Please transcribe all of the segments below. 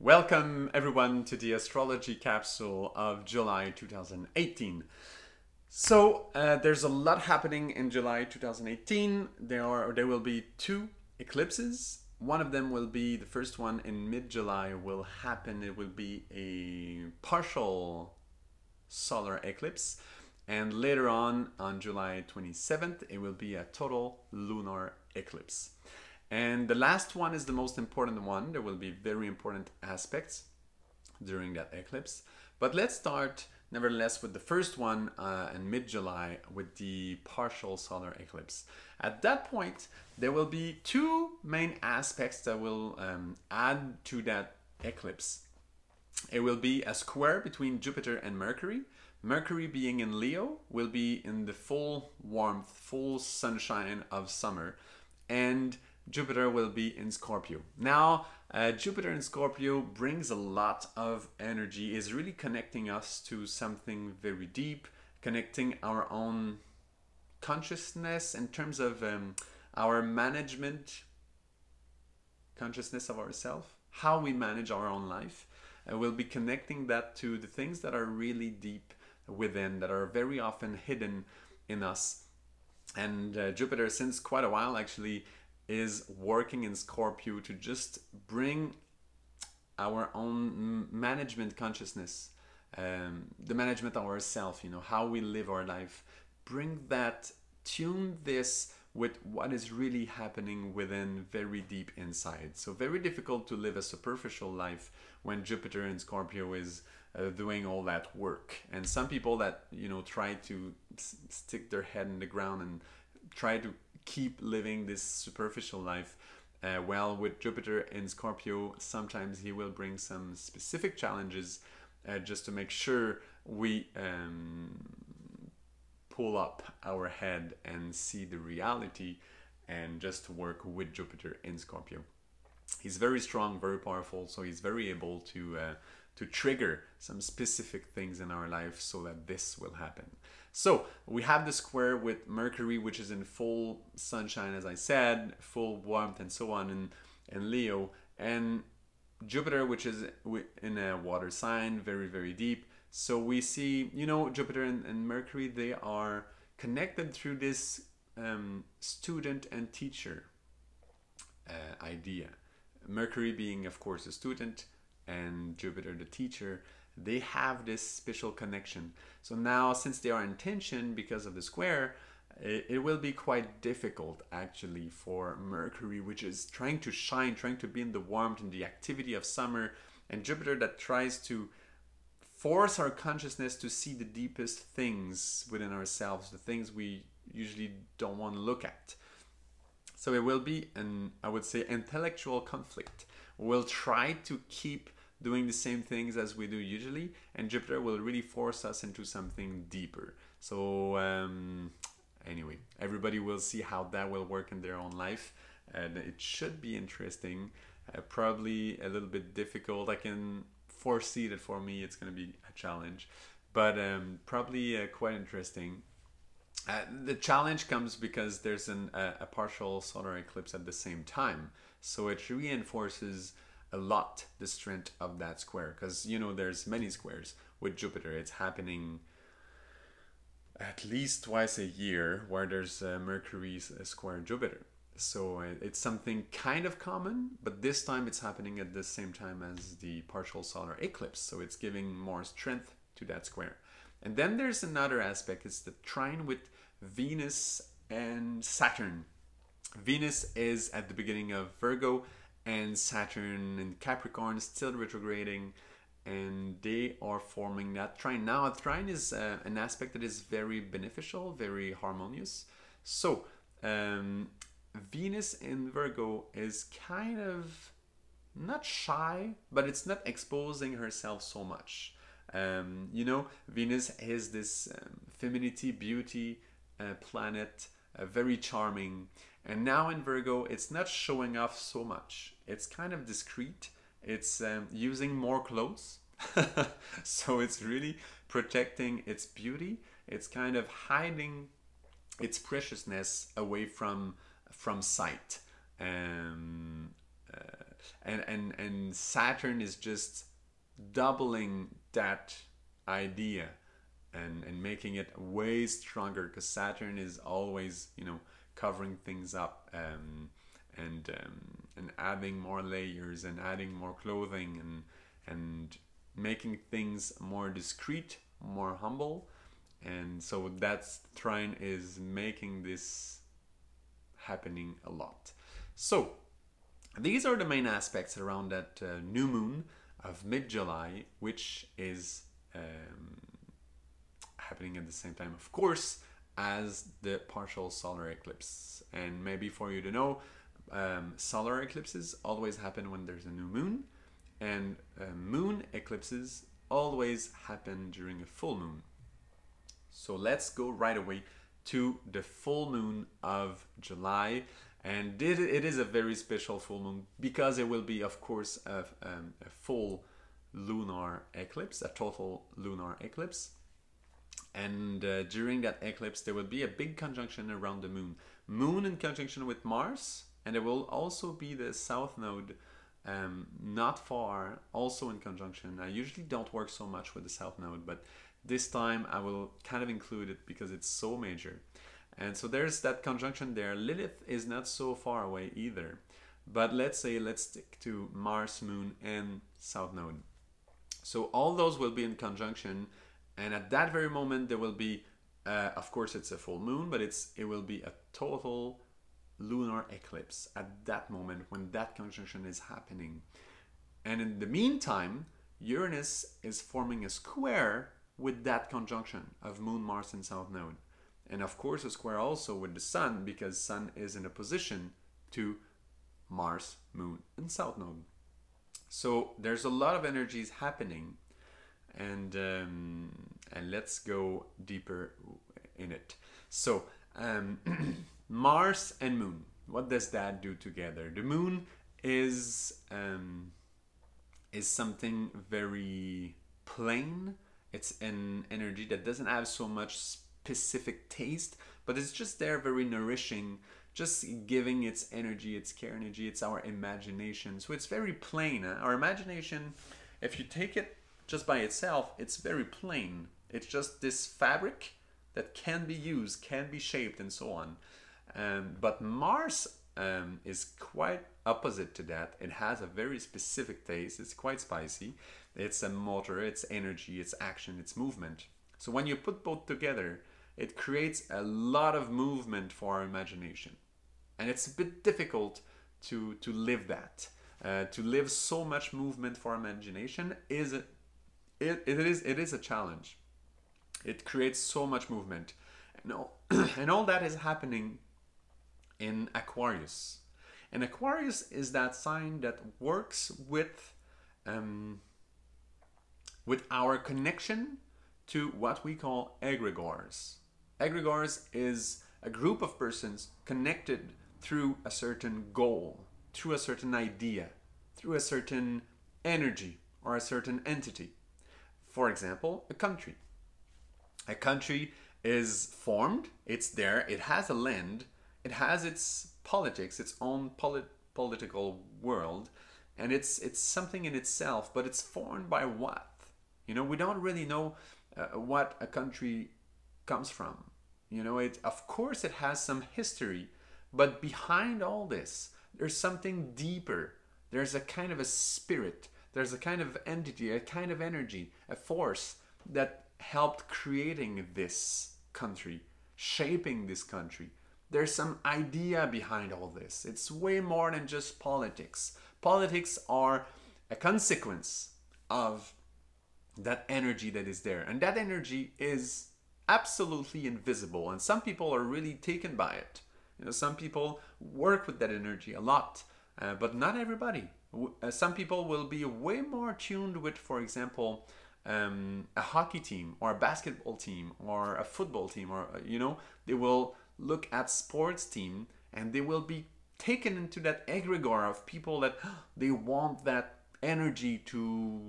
Welcome everyone to the astrology capsule of July 2018. So there's a lot happening in July 2018. There will be two eclipses. One of them will be, the first one in mid-July will happen. It will be a partial solar eclipse. And later on July 27th, it will be a total lunar eclipse. And the last one is the most important one. There will be very important aspects during that eclipse. But let's start, nevertheless, with the first one in mid-July with the partial solar eclipse. At that point, there will be two main aspects that will add to that eclipse. It will be a square between Jupiter and Mercury. Mercury, being in Leo, will be in the full warmth, full sunshine of summer. And Jupiter will be in Scorpio. Now, Jupiter in Scorpio brings a lot of energy, is really connecting us to something very deep, connecting our own consciousness in terms of our management, consciousness of ourselves, how we manage our own life. We'll be connecting that to the things that are really deep within, that are very often hidden in us. And Jupiter, since quite a while actually, is working in Scorpio to just bring our own management consciousness, the management of ourselves, you know, how we live our life, bring that, tune this with what is really happening within, very deep inside. So very difficult to live a superficial life when Jupiter in Scorpio is doing all that work. And some people that, you know, try to stick their head in the ground and try to keep living this superficial life, well, with Jupiter in Scorpio, sometimes he will bring some specific challenges just to make sure we pull up our head and see the reality and just work with Jupiter in Scorpio. He's very strong, very powerful, so he's very able to trigger some specific things in our life so that this will happen. So we have the square with Mercury, which is in full sunshine, as I said, full warmth and so on in Leo, and Jupiter, which is in a water sign, very, very deep. So we see, you know, Jupiter and Mercury, they are connected through this student and teacher idea. Mercury being, of course, a student, and Jupiter the teacher. They have this special connection. So now, since they are in tension because of the square, it will be quite difficult actually for Mercury, which is trying to shine, trying to be in the warmth and the activity of summer, and Jupiter that tries to force our consciousness to see the deepest things within ourselves, the things we usually don't want to look at. So it will be an, I would say, intellectual conflict. We'll try to keep doing the same things as we do usually, and Jupiter will really force us into something deeper. So anyway, everybody will see how that will work in their own life, and it should be interesting, probably a little bit difficult. I can foresee that for me it's going to be a challenge, but probably quite interesting. The challenge comes because there's a partial solar eclipse at the same time, so it reinforces a lot the strength of that square, because, you know, there's many squares with Jupiter. It's happening at least twice a year where there's Mercury's square Jupiter. So it's something kind of common, but this time it's happening at the same time as the partial solar eclipse, so it's giving more strength to that square. And then there's another aspect, it's the trine with Venus and Saturn. Venus is at the beginning of Virgo, and Saturn in Capricorn still retrograding, and they are forming that trine. Now, a trine is an aspect that is very beneficial, very harmonious. So Venus in Virgo is kind of not shy, but it's not exposing herself so much. You know, Venus is this femininity, beauty planet, very charming. And now in Virgo, it's not showing off so much. It's kind of discreet. It's using more clothes. So it's really protecting its beauty. It's kind of hiding its preciousness away from sight. And Saturn is just doubling that idea and making it way stronger, because Saturn is always, you know, covering things up, and adding more layers and adding more clothing and making things more discreet, more humble. And so that's Trine is making this happening a lot. So these are the main aspects around that new moon of mid-July, which is happening at the same time, of course, as the partial solar eclipse. And maybe for you to know, solar eclipses always happen when there's a new moon, and moon eclipses always happen during a full moon. So let's go right away to the full moon of July. And it is a very special full moon because it will be, of course, a full lunar eclipse, a total lunar eclipse. And during that eclipse, there will be a big conjunction around the moon. Moon in conjunction with Mars, and there will also be the south node not far, also in conjunction. I usually don't work so much with the south node, but this time I will kind of include it because it's so major. And so there's that conjunction there. Lilith is not so far away either. But let's stick to Mars, Moon, and South Node. So all those will be in conjunction. And at that very moment, there will be, of course, it's a full moon, but it will be a total lunar eclipse at that moment when that conjunction is happening. And in the meantime, Uranus is forming a square with that conjunction of Moon, Mars, and South Node. And of course a square also with the Sun, because Sun is in opposition to Mars, Moon, and South Node. So there's a lot of energies happening, and let's go deeper in it. So Mars and Moon, what does that do together? The Moon is something very plain. It's an energy that doesn't have so much specific taste, but it's just there, very nourishing, just giving its energy, its care energy, it's our imagination. So it's very plain. Our imagination, if you take it just by itself, it's very plain. It's just this fabric that can be used, can be shaped, and so on. But Mars is quite opposite to that. It has a very specific taste. It's quite spicy. It's a motor, it's energy, it's action, it's movement. So when you put both together, it creates a lot of movement for our imagination. And it's a bit difficult to live that. To live so much movement for our imagination it is a challenge. It creates so much movement. And all that is happening in Aquarius. And Aquarius is that sign that works with our connection to what we call egregores. Egregores is a group of persons connected through a certain goal, through a certain idea, through a certain energy or a certain entity. For example, a country. A country is formed, it's there, it has a land, it has its politics, its own political world, and it's something in itself, but it's formed by what? You know, we don't really know what a country comes from. You know, of course it has some history, but behind all this, there's something deeper. There's a kind of a spirit, there's a kind of entity, a kind of energy, a force that helped creating this country, shaping this country. There's some idea behind all this. It's way more than just politics. Politics are a consequence of that energy that is there. And that energy is absolutely invisible. And some people are really taken by it. You know, some people work with that energy a lot, but not everybody. Some people will be way more tuned with, for example, a hockey team or a basketball team or a football team, or, you know, they will look at sports team and they will be taken into that egregore of people that they want that energy to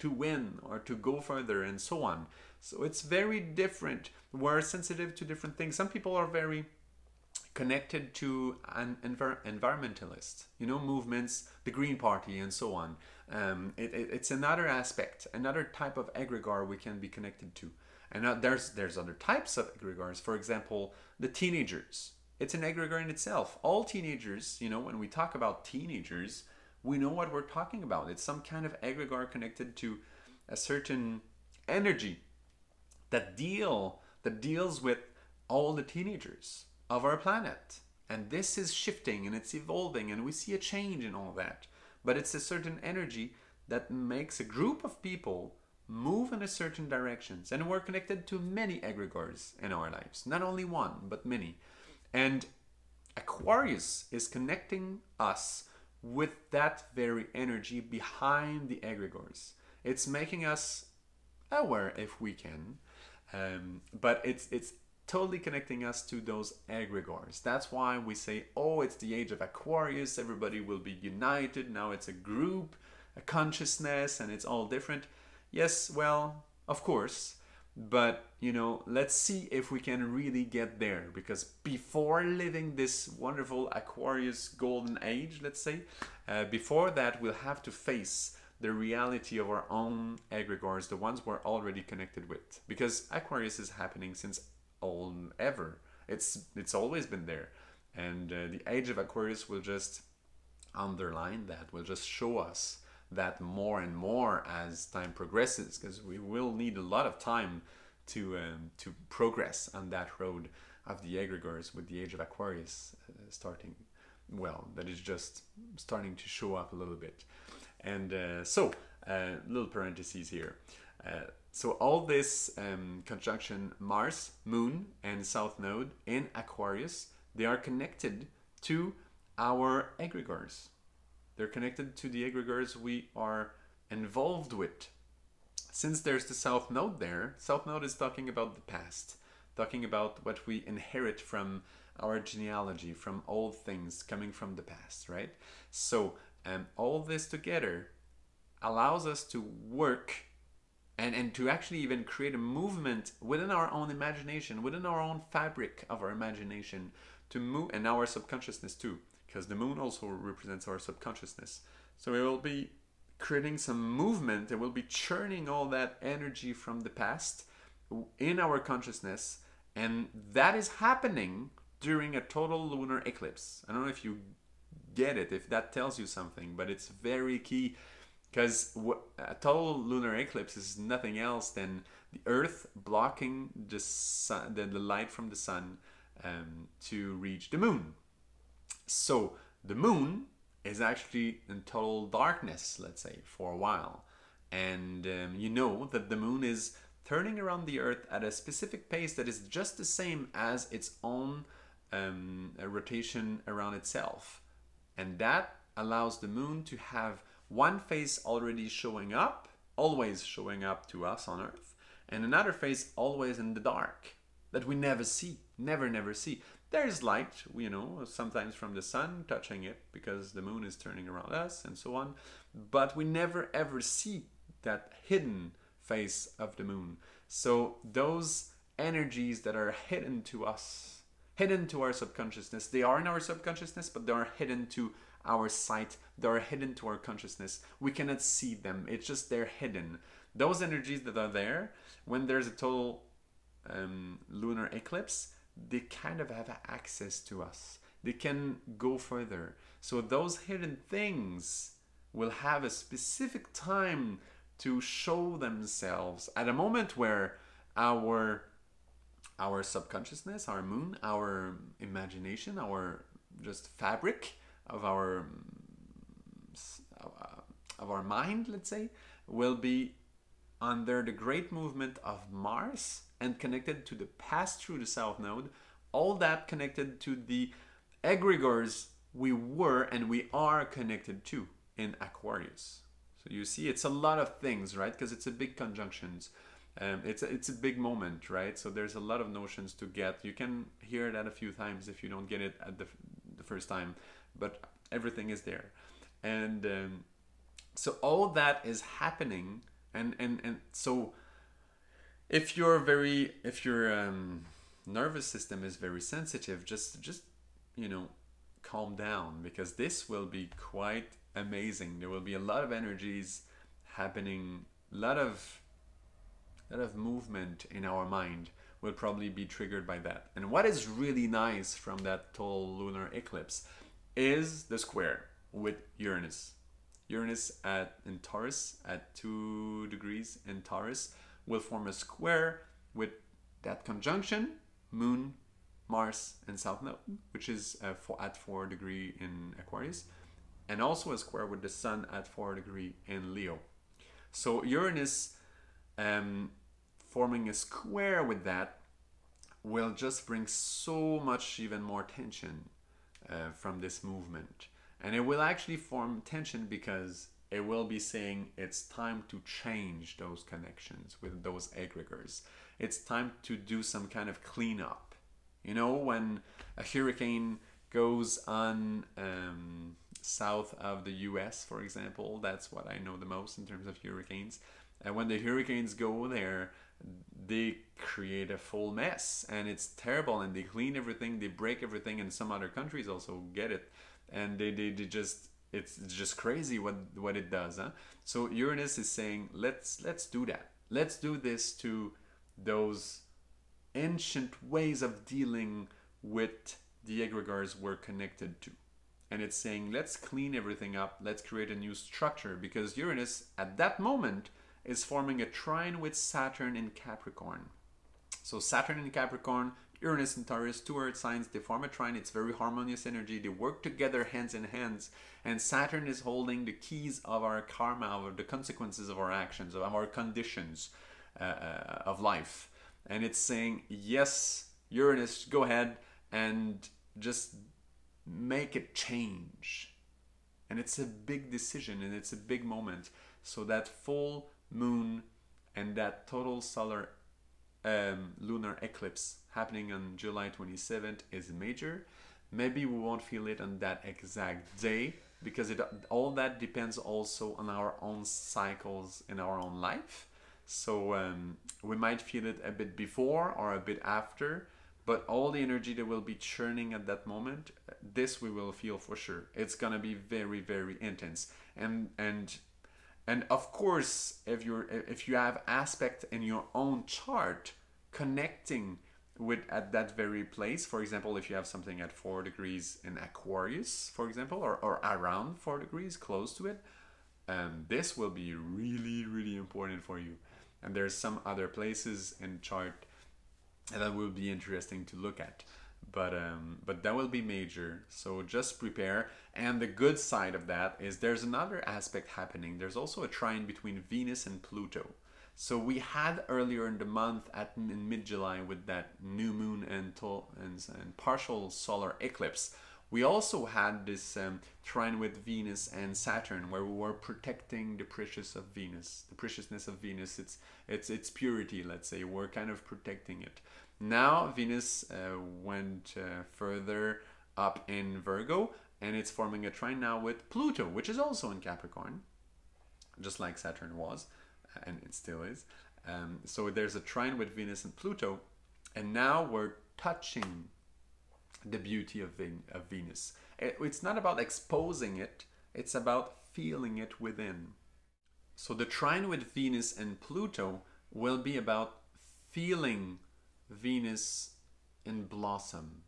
win or to go further and so on. So it's very different. We're sensitive to different things. Some people are very connected to an environmentalist, you know, movements, the Green Party, and so on. It's another aspect, another type of egregore we can be connected to. And there's other types of egregores. For example, the teenagers. It's an egregore in itself. All teenagers, you know, when we talk about teenagers, we know what we're talking about. It's some kind of egregore connected to a certain energy that deals with all the teenagers of our planet. And this is shifting and it's evolving and we see a change in all that. But it's a certain energy that makes a group of people move in a certain directions. And we're connected to many egregores in our lives. Not only one, but many. And Aquarius is connecting us with that very energy behind the egregores. It's making us aware if we can. But it's totally connecting us to those egregores. That's why we say, oh, it's the age of Aquarius, everybody will be united, now it's a group, a consciousness, and it's all different. Yes, well, of course, but, you know, let's see if we can really get there, because before living this wonderful Aquarius golden age, let's say, before that we'll have to face the reality of our own egregores, the ones we're already connected with, because Aquarius is happening since ever. It's always been there, and the age of Aquarius will just underline that, will just show us that more and more as time progresses, because we will need a lot of time to progress on that road of the egregores with the age of Aquarius starting. Well, that is just starting to show up a little bit. And little parentheses here. So all this conjunction Mars, Moon, and South Node in Aquarius, they are connected to our egregores. They're connected to the egregores we are involved with. Since there's the South Node there, South Node is talking about the past, talking about what we inherit from our genealogy, from old things coming from the past, right? So all this together allows us to work and to actually even create a movement within our own imagination, within our own fabric of our imagination, to move, and our subconsciousness too, because the moon also represents our subconsciousness. So it will be creating some movement, it will be churning all that energy from the past in our consciousness, and that is happening during a total lunar eclipse. I don't know if you get it, if that tells you something, but it's very key. Because a total lunar eclipse is nothing else than the Earth blocking the sun, the light from the sun to reach the moon. So the moon is actually in total darkness, let's say, for a while. And you know that the moon is turning around the Earth at a specific pace that is just the same as its own rotation around itself. And that allows the moon to have one face already showing up, always showing up to us on Earth, and another face always in the dark that we never see, never see. There's light, you know, sometimes from the sun touching it because the moon is turning around us and so on, but we never ever see that hidden face of the moon. So those energies that are hidden to us, hidden to our subconsciousness, they are in our subconsciousness, but they are hidden to our sight, they are hidden to our consciousness. We cannot see them, it's just they're hidden. Those energies that are there, when there's a total lunar eclipse, they kind of have access to us. They can go further. So those hidden things will have a specific time to show themselves at a moment where our subconsciousness, our moon, our imagination, our just fabric of our mind, let's say, will be under the great movement of Mars and connected to the past through the South Node, all that connected to the egregores we were and we are connected to in Aquarius. So you see, it's a lot of things, right? Because it's a big conjunctions. It's a big moment, right? So there's a lot of notions to get. You can hear that a few times if you don't get it at the first time, but everything is there. And so all that is happening, and so if your nervous system is very sensitive, just you know, calm down, because this will be quite amazing. There will be a lot of energies happening, a lot of movement in our mind will probably be triggered by that. And what is really nice from that total lunar eclipse is the square with Uranus. Uranus in Taurus at 2 degrees in Taurus will form a square with that conjunction, Moon, Mars, and South Node, which is at 4 degrees in Aquarius, and also a square with the Sun at 4 degrees in Leo. So Uranus forming a square with that will just bring so much even more tension from this movement. And it will actually form tension because it will be saying it's time to change those connections with those egregores. It's time to do some kind of cleanup. You know, when a hurricane goes on south of the US, for example, that's what I know the most in terms of hurricanes. And when the hurricanes go there, they create a full mess and it's terrible, and they clean everything, they break everything, and some other countries also get it. And they just, it's just crazy what it does, huh? So Uranus is saying, let's do that. Let's do this to those ancient ways of dealing with the egregores we're connected to. And it's saying, let's clean everything up, let's create a new structure, because Uranus at that moment is forming a trine with Saturn in Capricorn. So Saturn in Capricorn, Uranus and Taurus, 2 earth signs, they form a trine. It's very harmonious energy. They work together hands in hands. And Saturn is holding the keys of our karma, of the consequences of our actions, of our conditions of life. And it's saying, yes, Uranus, go ahead and just make a change. And it's a big decision and it's a big moment. So that full moon and that total solar lunar eclipse happening on July 27th is major. Maybe we won't feel it on that exact day, because all that depends also on our own cycles in our own life. So we might feel it a bit before or a bit after, but all the energy that will be churning at that moment, this we will feel for sure. It's gonna be very, very intense. And of course, if you have aspect in your own chart connecting with at that very place, for example, if you have something at 4 degrees in Aquarius, for example, or around 4 degrees, close to it, this will be really, really important for you. And there's some other places in chart that will be interesting to look at. But that will be major, so just prepare. And the good side of that is there's another aspect happening. There's also a trine between Venus and Pluto. So we had earlier in the month in mid-July with that new moon and partial solar eclipse, we also had this trine with Venus and Saturn, where we were protecting the preciousness of Venus, its purity, let's say. We're kind of protecting it. Now Venus went further up in Virgo, and it's forming a trine now with Pluto, which is also in Capricorn, just like Saturn was, and it still is. So there's a trine with Venus and Pluto, and now we're touching the beauty of Venus. It's not about exposing it, it's about feeling it within. So the trine with Venus and Pluto will be about feeling Venus in blossom.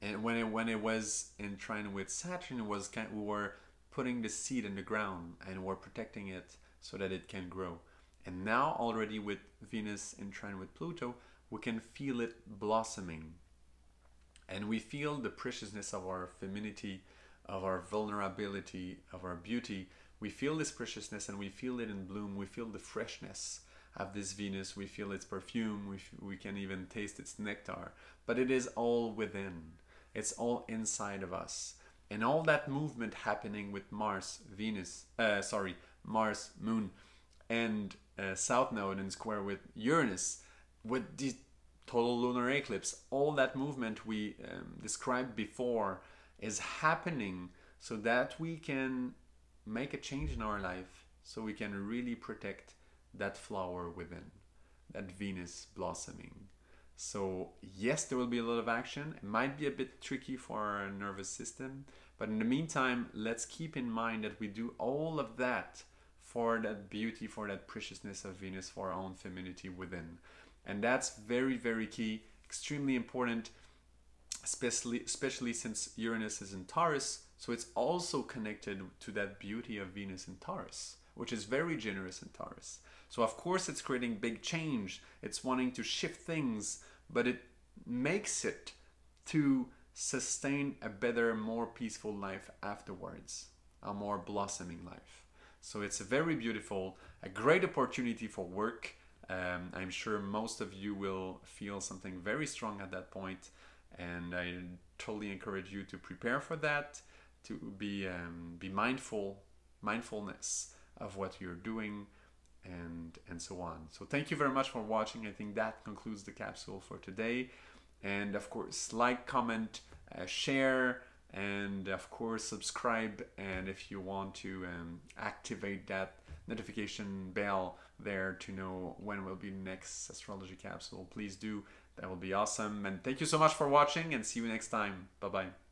And when it was in trine with Saturn, it was we were putting the seed in the ground and we're protecting it so that it can grow. And now already with Venus in trine with Pluto, we can feel it blossoming. And we feel the preciousness of our femininity, of our vulnerability, of our beauty. We feel this preciousness and we feel it in bloom. We feel the freshness of this Venus. We feel its perfume. We can even taste its nectar. But it is all within. It's all inside of us. And all that movement happening with Mars, Moon, and South Node in square with Uranus, with the total lunar eclipse, all that movement we described before is happening so that we can make a change in our life, so we can really protect that flower within, that Venus blossoming. So yes, there will be a lot of action. It might be a bit tricky for our nervous system, but in the meantime, let's keep in mind that we do all of that for that beauty, for that preciousness of Venus, for our own femininity within. And that's very, very key, extremely important, especially since Uranus is in Taurus. So it's also connected to that beauty of Venus in Taurus, which is very generous in Taurus. So of course it's creating big change. It's wanting to shift things, but it makes it to sustain a better, more peaceful life afterwards, a more blossoming life. So it's very beautiful, a great opportunity for work. I'm sure most of you will feel something very strong at that point, and I totally encourage you to prepare for that, to be mindfulness of what you're doing, and so on. So thank you very much for watching. I think that concludes the capsule for today. And of course, like, comment, share, and of course subscribe. And if you want to activate that notification bell there to know when will be the next astrology capsule, please do. That will be awesome. And thank you so much for watching, and see you next time. Bye bye.